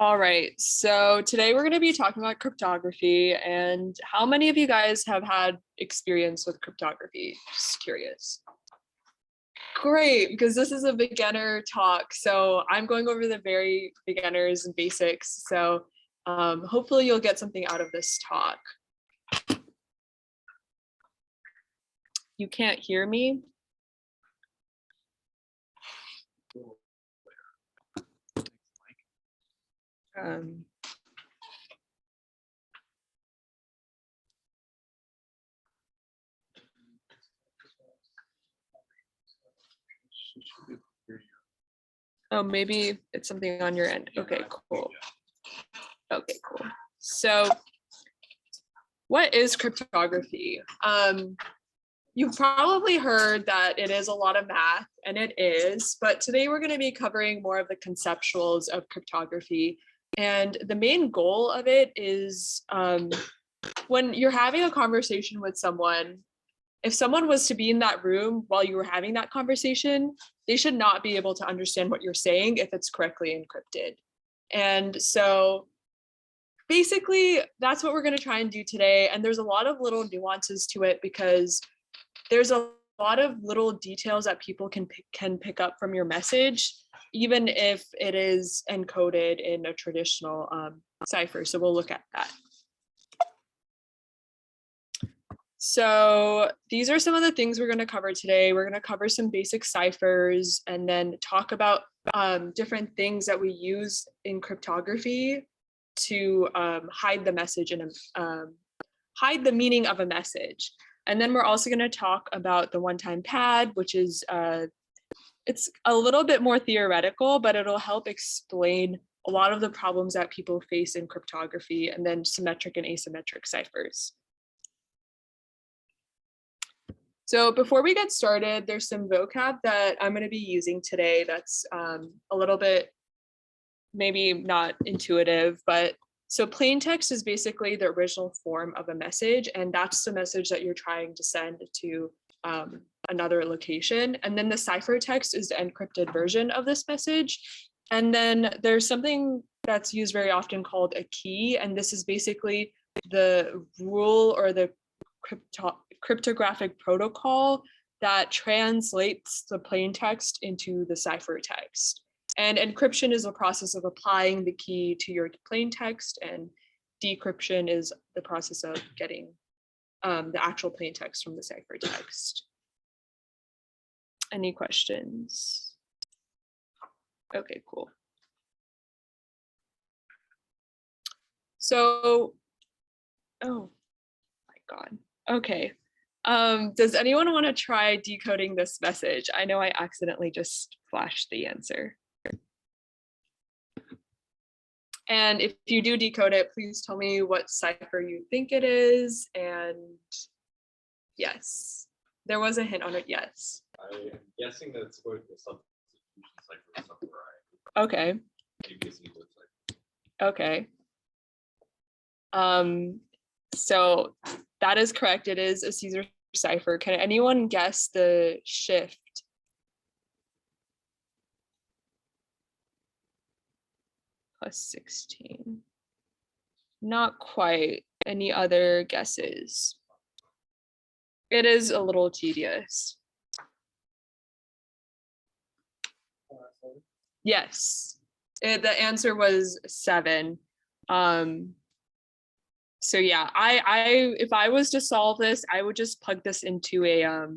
All right, so today we're going to be talking about cryptography, and how many of you guys have had experience with cryptography? Just curious. Great, because this is a beginner talk, so I'm going over the very beginners and basics, so hopefully you'll get something out of this talk. You can't hear me? Oh, maybe it's something on your end. Okay, cool. Okay, cool. So what is cryptography? You've probably heard that it is a lot of math, and it is, but today we're going to be covering more of the conceptuals of cryptography. And the main goal of it is when you're having a conversation with someone, if someone was to be in that room while you were having that conversation, they should not be able to understand what you're saying if it's correctly encrypted. And so basically, that's what we're going to try and do today. And there's a lot of little nuances to it because there's a lot of little details that people can pick up from your message, even if it is encoded in a traditional cipher. So we'll look at that. So these are some of the things we're going to cover today. We're going to cover some basic ciphers and then talk about different things that we use in cryptography to hide the message and hide the meaning of a message. And then we're also going to talk about the OneTime Pad, which is it's a little bit more theoretical, but it'll help explain a lot of the problems that people face in cryptography, and then symmetric and asymmetric ciphers. So before we get started, there's some vocab that I'm going to be using today that's a little bit maybe not intuitive, but so plain text is basically the original form of a message, and that's the message that you're trying to send to another location. And then the ciphertext is the encrypted version of this message. And then there's something that's used very often called a key, and this is basically the rule or the cryptographic protocol that translates the plain text into the ciphertext. And encryption is a process of applying the key to your plain text, and decryption is the process of getting the actual plain text from the ciphertext. Any questions? Okay, cool. So, oh my God. Okay. Does anyone want to try decoding this message? I know I accidentally just flashed the answer. And if you do decode it, please tell me what cipher you think it is. And yes, there was a hint on it, yes. I am guessing that it's going to substitution cipher of some variety. Okay. Okay. So that is correct. It is a Caesar cipher. Can anyone guess the shift? Plus 16. Not quite. Any other guesses? It is a little tedious. Yes, the answer was 7. So yeah, if I was to solve this, I would just plug this into a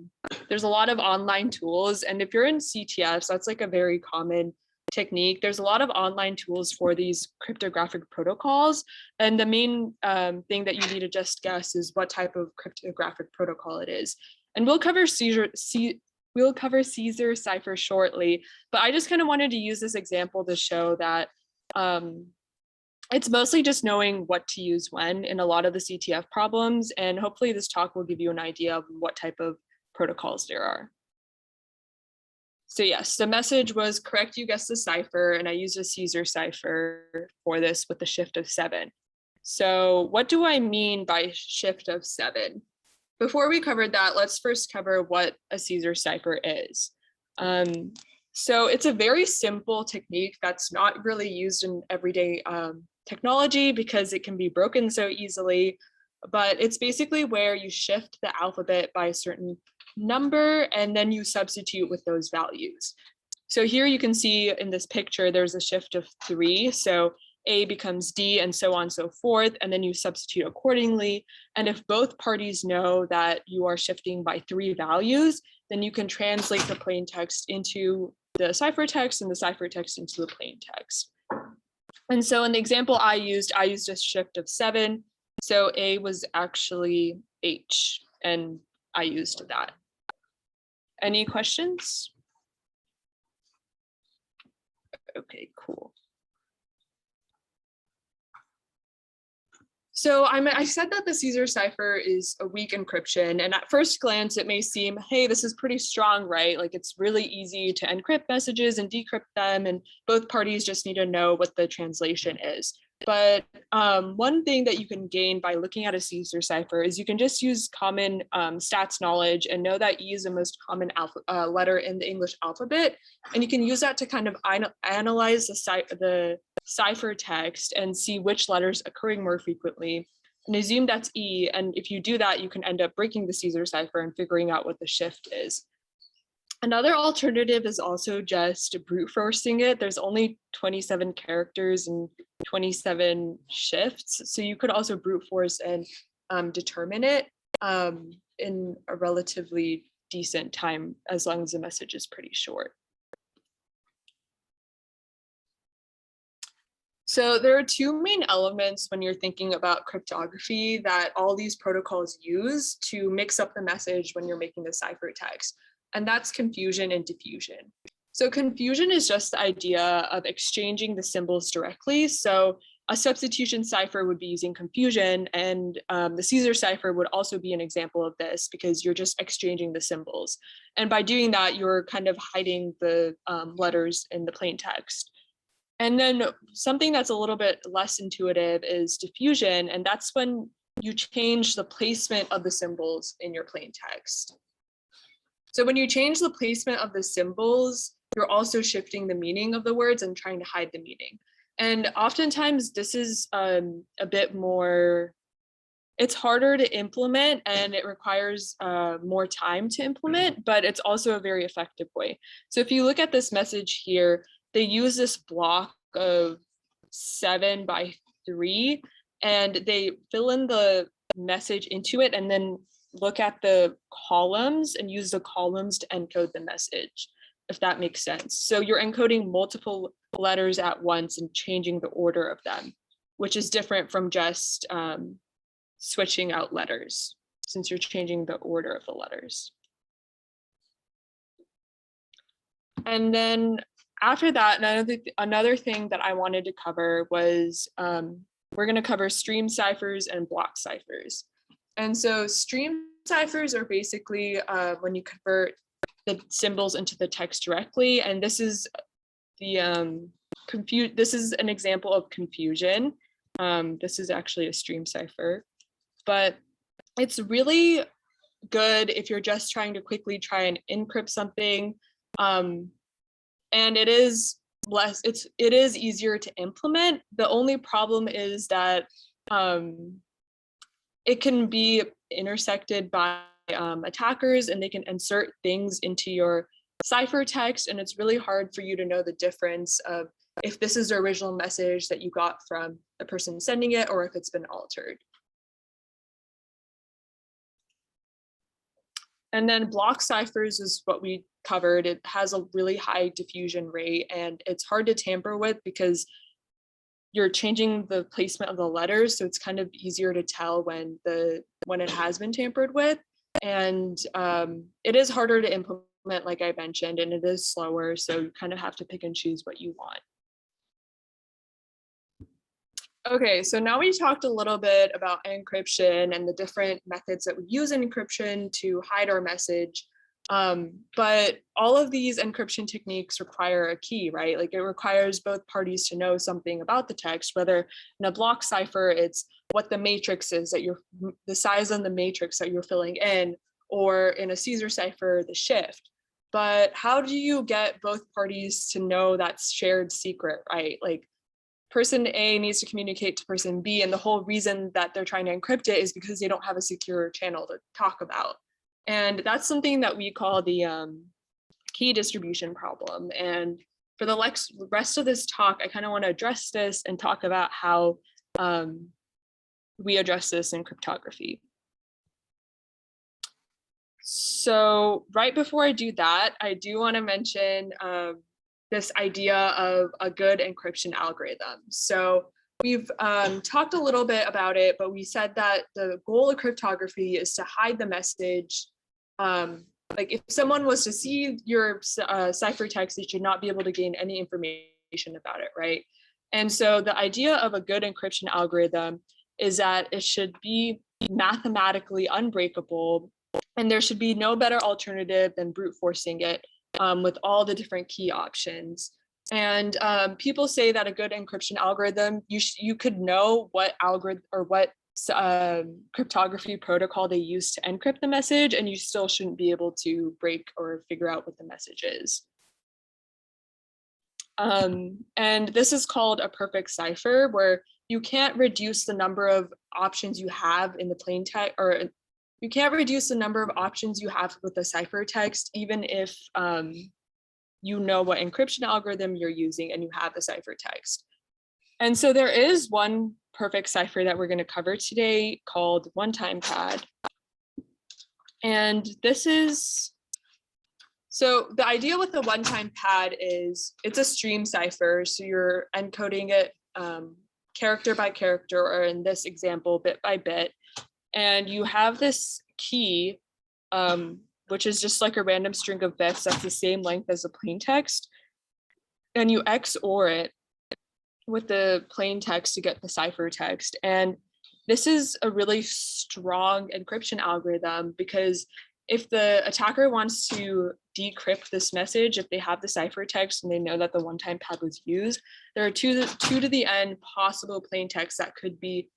there's a lot of online tools, and if you're in CTFs, that's like a very common technique. There's a lot of online tools for these cryptographic protocols, and the main thing that you need to just guess is what type of cryptographic protocol it is. And we'll cover Caesar cipher shortly, but I just kind of wanted to use this example to show that it's mostly just knowing what to use when in a lot of the CTF problems, and hopefully this talk will give you an idea of what type of protocols there are. So yes, the message was correct, you guessed the cipher, and I used a Caesar cipher for this with the shift of 7. So what do I mean by shift of 7? Before we covered that, let's first cover what a Caesar cipher is. So it's a very simple technique that's not really used in everyday technology because it can be broken so easily. But it's basically where you shift the alphabet by a certain number and then you substitute with those values. So here you can see in this picture, there's a shift of 3. So A becomes D and so on and so forth, and then you substitute accordingly. And if both parties know that you are shifting by 3 values, then you can translate the plain text into the ciphertext and the ciphertext into the plain text. And so in the example I used a shift of 7. So A was actually H, and I used that. Any questions? Okay, cool. So I said that the Caesar cipher is a weak encryption, and at first glance it may seem, hey, this is pretty strong, right? Like it's really easy to encrypt messages and decrypt them, and both parties just need to know what the translation is. But one thing that you can gain by looking at a Caesar cipher is you can just use common stats knowledge and know that E is the most common letter in the English alphabet. And you can use that to kind of analyze the ciphertext and see which letters occurring more frequently and assume that's E. And if you do that, you can end up breaking the Caesar cipher and figuring out what the shift is. Another alternative is also just brute forcing it. There's only 27 characters and 27 shifts. So you could also brute force and determine it in a relatively decent time, as long as the message is pretty short. So there are 2 main elements when you're thinking about cryptography that all these protocols use to mix up the message when you're making the ciphertext. And that's confusion and diffusion. So confusion is just the idea of exchanging the symbols directly. So a substitution cipher would be using confusion, and the Caesar cipher would also be an example of this because you're just exchanging the symbols. And by doing that, you're kind of hiding the letters in the plain text. And then something that's a little bit less intuitive is diffusion, and that's when you change the placement of the symbols in your plain text. So when you change the placement of the symbols, you're also shifting the meaning of the words and trying to hide the meaning. And oftentimes this is a bit more, it's harder to implement and it requires more time to implement, but it's also a very effective way. So if you look at this message here, they use this block of 7 by 3 and they fill in the message into it and then look at the columns and use the columns to encode the message, if that makes sense. So you're encoding multiple letters at once and changing the order of them, which is different from just switching out letters, since you're changing the order of the letters. And then after that, another thing that I wanted to cover was we're going to cover stream ciphers and block ciphers. And so stream ciphers are basically when you convert the symbols into the text directly, and this is the this is an example of confusion. This is actually a stream cipher, but it's really good if you're just trying to quickly try and encrypt something. And it is easier to implement. The only problem is that it can be intersected by attackers, and they can insert things into your ciphertext, and it's really hard for you to know the difference of if this is the original message that you got from the person sending it or if it's been altered. And then block ciphers is what we covered. It has a really high diffusion rate and it's hard to tamper with because you're changing the placement of the letters, so it's kind of easier to tell when it has been tampered with. And it is harder to implement, like I mentioned, and it is slower, so you kind of have to pick and choose what you want. Okay, so now we talked a little bit about encryption and the different methods that we use in encryption to hide our message. But all of these encryption techniques require a key, right? Like it requires both parties to know something about the text, whether in a block cipher, it's what the matrix is that the size of the matrix that you're filling in, or in a Caesar cipher, the shift. but how do you get both parties to know that's shared secret, right? Like person A needs to communicate to person B, and the whole reason that they're trying to encrypt it is because they don't have a secure channel to talk about. And that's something that we call the key distribution problem. And for the rest of this talk, I kind of want to address this and talk about how we address this in cryptography. So right before I do that, I do want to mention this idea of a good encryption algorithm. So we've talked a little bit about it, but we said that the goal of cryptography is to hide the message. Like if someone was to see your ciphertext, they should not be able to gain any information about it, right? And so the idea of a good encryption algorithm is that it should be mathematically unbreakable, and there should be no better alternative than brute forcing it with all the different key options. And people say that a good encryption algorithm, you could know what algorithm or what cryptography protocol they use to encrypt the message, and you still shouldn't be able to break or figure out what the message is. And this is called a perfect cipher, where you can't reduce the number of options you have in the plain text, or you can't reduce the number of options you have with the ciphertext, even if you know what encryption algorithm you're using and you have the ciphertext. And so there is one perfect cipher that we're going to cover today called OneTime Pad. And this is, so the idea with the OneTime Pad is it's a stream cipher. So you're encoding it character by character, or in this example, bit by bit. And you have this key, which is just like a random string of bits that's the same length as the plain text. And you XOR it with the plain text to get the ciphertext. And this is a really strong encryption algorithm, because if the attacker wants to decrypt this message, if they have the ciphertext and they know that the OneTime Pad was used, there are two to the n possible plain text that could be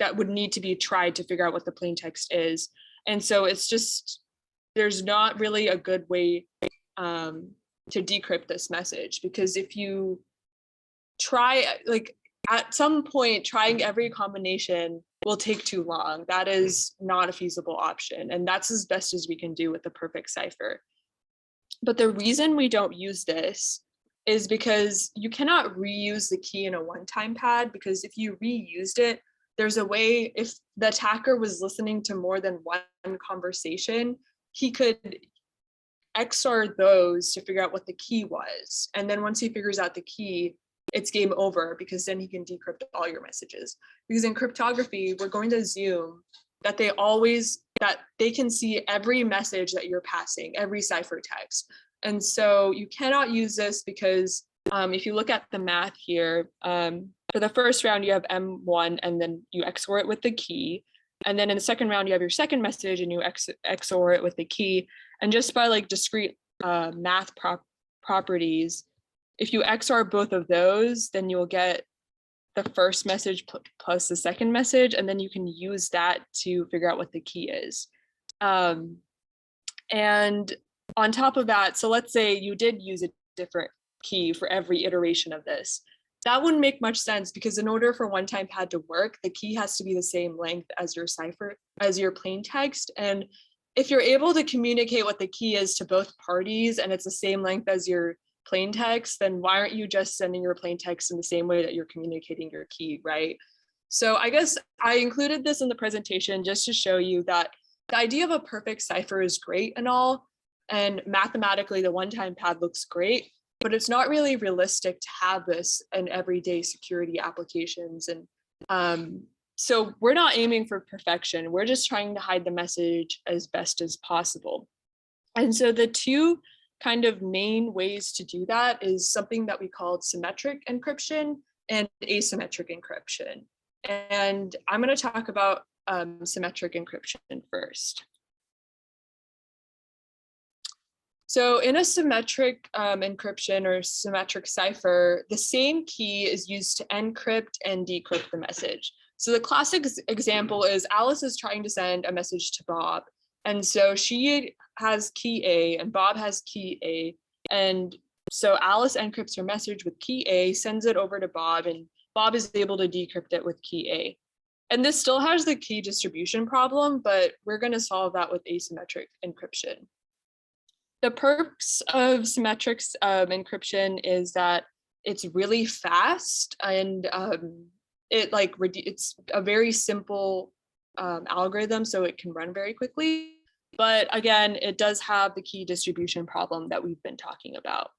that would need to be tried to figure out what the plain text is. And so it's just, there's not really a good way to decrypt this message, because if you try, like at some point, trying every combination will take too long. That is not a feasible option. And that's as best as we can do with the perfect cipher. But the reason we don't use this is because you cannot reuse the key in a OneTime Pad, because if you reused it, there's a way, if the attacker was listening to more than one conversation, he could XOR those to figure out what the key was. And then once he figures out the key, it's game over, because then he can decrypt all your messages. Because in cryptography, we're going to assume that they can see every message that you're passing, every ciphertext. And so you cannot use this, because if you look at the math here, for the first round, you have M1, and then you XOR it with the key. And then in the second round, you have your second message and you XOR it with the key. And just by like discrete math properties, if you XOR both of those, then you'll get the first message plus the second message, and then you can use that to figure out what the key is. And on top of that, so let's say you did use a different key for every iteration of this. That wouldn't make much sense, because in order for OneTime Pad to work, the key has to be the same length as your cipher, as your plain text. And if you're able to communicate what the key is to both parties, and it's the same length as your plain text, then why aren't you just sending your plain text in the same way that you're communicating your key, right? So I guess I included this in the presentation just to show you that the idea of a perfect cipher is great and all, and mathematically the OneTime Pad looks great, but it's not really realistic to have this in everyday security applications. And so we're not aiming for perfection. We're just trying to hide the message as best as possible. And so the two kind of main ways to do that is something that we call symmetric encryption and asymmetric encryption. And I'm going to talk about symmetric encryption first. So in a symmetric encryption or symmetric cipher, the same key is used to encrypt and decrypt the message. So the classic example is Alice is trying to send a message to Bob, And so she has key A and Bob has key A. And so Alice encrypts her message with key A, sends it over to Bob, and Bob is able to decrypt it with key A. And this still has the key distribution problem, but we're going to solve that with asymmetric encryption. The perks of symmetric encryption is that it's really fast, and it's a very simple algorithm, so it can run very quickly. But again, it does have the key distribution problem that we've been talking about.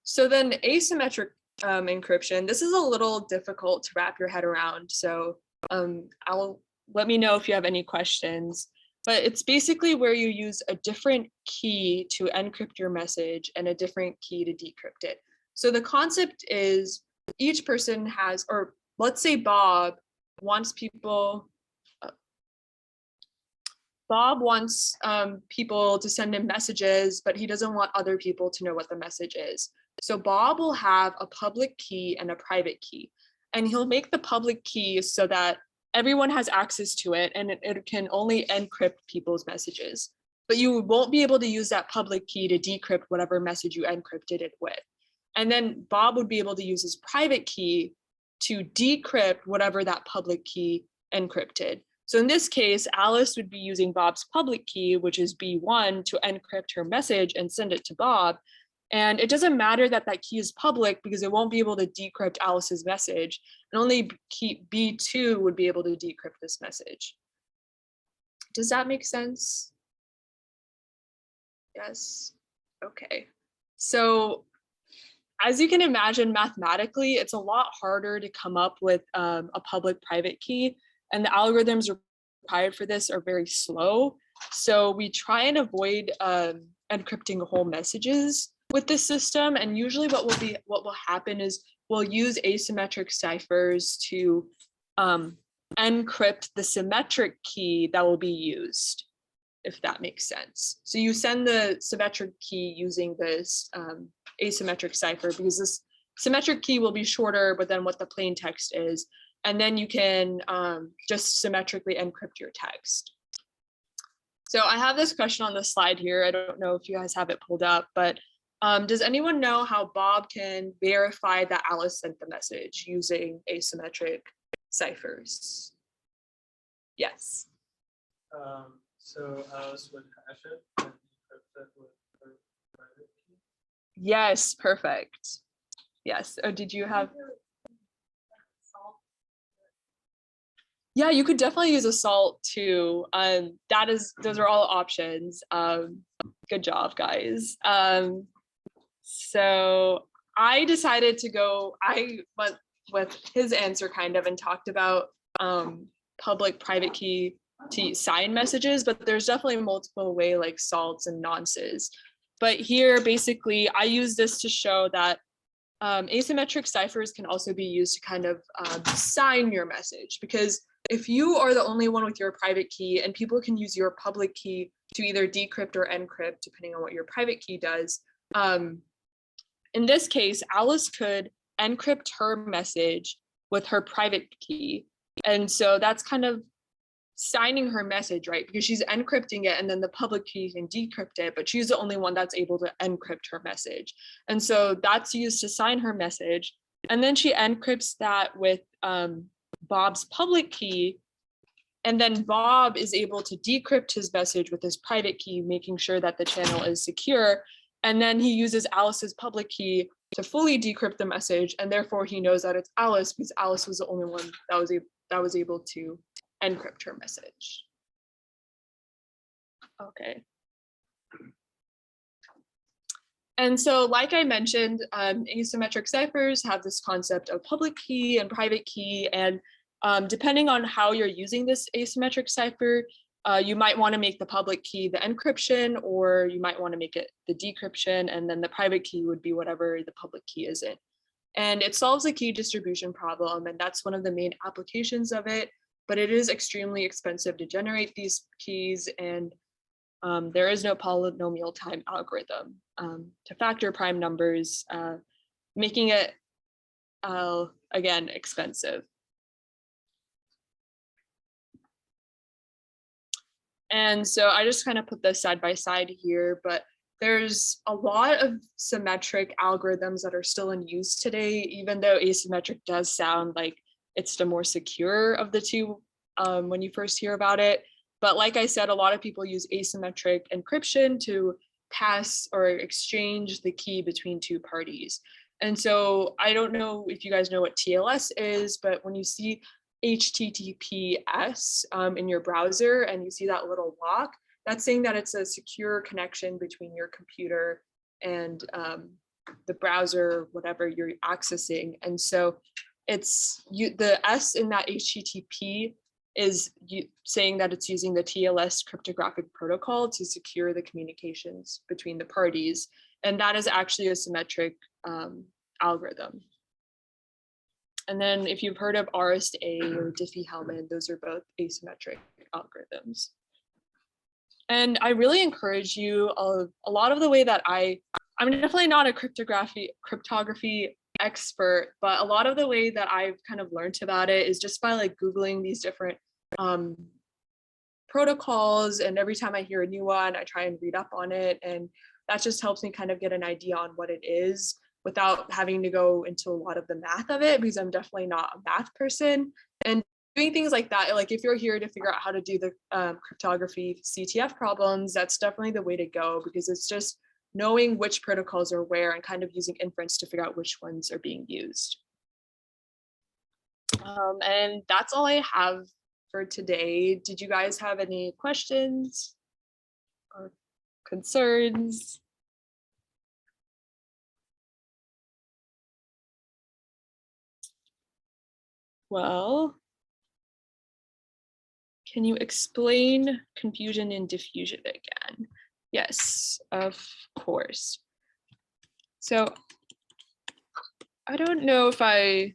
So then asymmetric encryption, this is a little difficult to wrap your head around. So let me know if you have any questions. But it's basically where you use a different key to encrypt your message and a different key to decrypt it. So the concept is each person has, or let's say Bob wants people to send him messages, but he doesn't want other people to know what the message is. So Bob will have a public key and a private key, and he'll make the public key so that everyone has access to it, and it can only encrypt people's messages. But you won't be able to use that public key to decrypt whatever message you encrypted it with. And then Bob would be able to use his private key to decrypt whatever that public key encrypted. So in this case, Alice would be using Bob's public key, which is B1, to encrypt her message and send it to Bob. And it doesn't matter that that key is public because it won't be able to decrypt Alice's message, and only key B2 would be able to decrypt this message. Does that make sense? Yes. Okay. So as you can imagine, mathematically, it's a lot harder to come up with a public-private key, and the algorithms required for this are very slow. So we try and avoid encrypting whole messages with this system, and usually what will happen is we'll use asymmetric ciphers to encrypt the symmetric key that will be used, if that makes sense. So you send the symmetric key using this asymmetric cipher, because this symmetric key will be shorter than what the plain text is, and then you can just symmetrically encrypt your text. So I have this question on the slide here. I don't know if you guys have it pulled up, but does anyone know how Bob can verify that Alice sent the message using asymmetric ciphers? Yes. So Alice would hash it and encrypt it with her private key? Yes, perfect. Yes. Oh, did you have? Yeah, you could definitely use a salt too. Those are all options. Good job, guys. So I decided to go, I went with his answer kind of and talked about public private key to sign messages, but there's definitely multiple way like salts and nonces. But here, basically, I use this to show that asymmetric ciphers can also be used to kind of sign your message, because if you are the only one with your private key and people can use your public key to either decrypt or encrypt, depending on what your private key does, in this case, Alice could encrypt her message with her private key. And so that's kind of signing her message, right? Because she's encrypting it and then the public key can decrypt it, but she's the only one that's able to encrypt her message. And so that's used to sign her message. And then she encrypts that with Bob's public key. And then Bob is able to decrypt his message with his private key, making sure that the channel is secure. And then he uses Alice's public key to fully decrypt the message. And therefore he knows that it's Alice, because Alice was the only one that was able to encrypt her message. Okay. And so, like I mentioned, asymmetric ciphers have this concept of public key and private key. And depending on how you're using this asymmetric cipher, you might want to make the public key the encryption, or you might want to make it the decryption, and then the private key would be whatever the public key is in. And it solves a key distribution problem, and that's one of the main applications of it. But it is extremely expensive to generate these keys, and there is no polynomial time algorithm to factor prime numbers, making it, again, expensive. And so I just kind of put this side by side here, but there's a lot of symmetric algorithms that are still in use today, even though asymmetric does sound like it's the more secure of the two when you first hear about it. But like I said, a lot of people use asymmetric encryption to pass or exchange the key between two parties. And so I don't know if you guys know what TLS is, but when you see HTTPS in your browser and you see that little lock, that's saying that it's a secure connection between your computer and the browser, whatever you're accessing. And so it's the S in that HTTP is saying that it's using the TLS cryptographic protocol to secure the communications between the parties. And that is actually a symmetric algorithm. And then if you've heard of RSA or Diffie-Hellman, those are both asymmetric algorithms. And I really encourage you, a lot of the way that I'm definitely not a cryptography expert, but a lot of the way that I've kind of learned about it is just by like Googling these different protocols. And every time I hear a new one, I try and read up on it. And that just helps me kind of get an idea on what it is without having to go into a lot of the math of it, because I'm definitely not a math person. And doing things like that, like if you're here to figure out how to do the cryptography CTF problems, that's definitely the way to go, because it's just knowing which protocols are where and kind of using inference to figure out which ones are being used. And that's all I have for today. Did you guys have any questions or concerns? Well, can you explain confusion and diffusion again? Yes, of course. So I don't know if I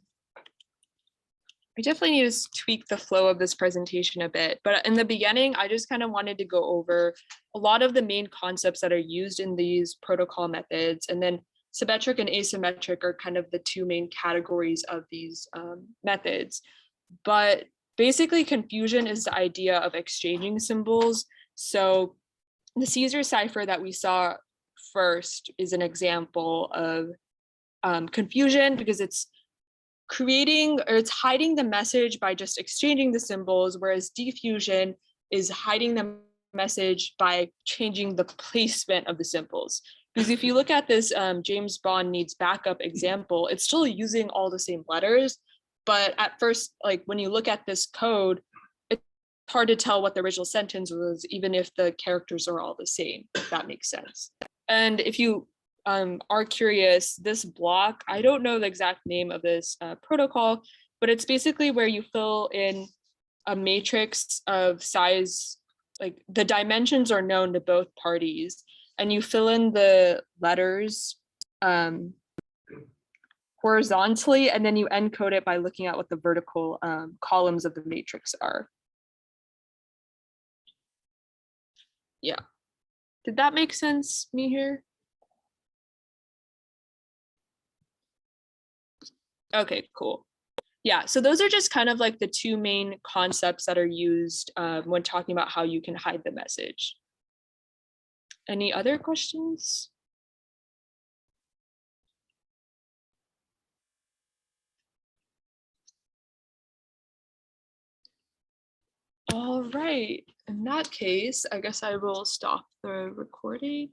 definitely need to tweak the flow of this presentation a bit, but in the beginning, I just kind of wanted to go over a lot of the main concepts that are used in these protocol methods, and then symmetric and asymmetric are kind of the two main categories of these methods. But basically, confusion is the idea of exchanging symbols. So the Caesar cipher that we saw first is an example of confusion, because it's creating, or it's hiding the message by just exchanging the symbols, whereas diffusion is hiding the message by changing the placement of the symbols. Because if you look at this James Bond needs backup example, it's still using all the same letters, but at first, like when you look at this code, it's hard to tell what the original sentence was, even if the characters are all the same, if that makes sense. And if you are curious, this block, I don't know the exact name of this protocol, but it's basically where you fill in a matrix of size, like the dimensions are known to both parties, and you fill in the letters horizontally, and then you encode it by looking at what the vertical columns of the matrix are. Yeah. Did that make sense, me here? Okay, cool. Yeah, so those are just kind of like the two main concepts that are used when talking about how you can hide the message. Any other questions? All right, in that case, I guess I will stop the recording.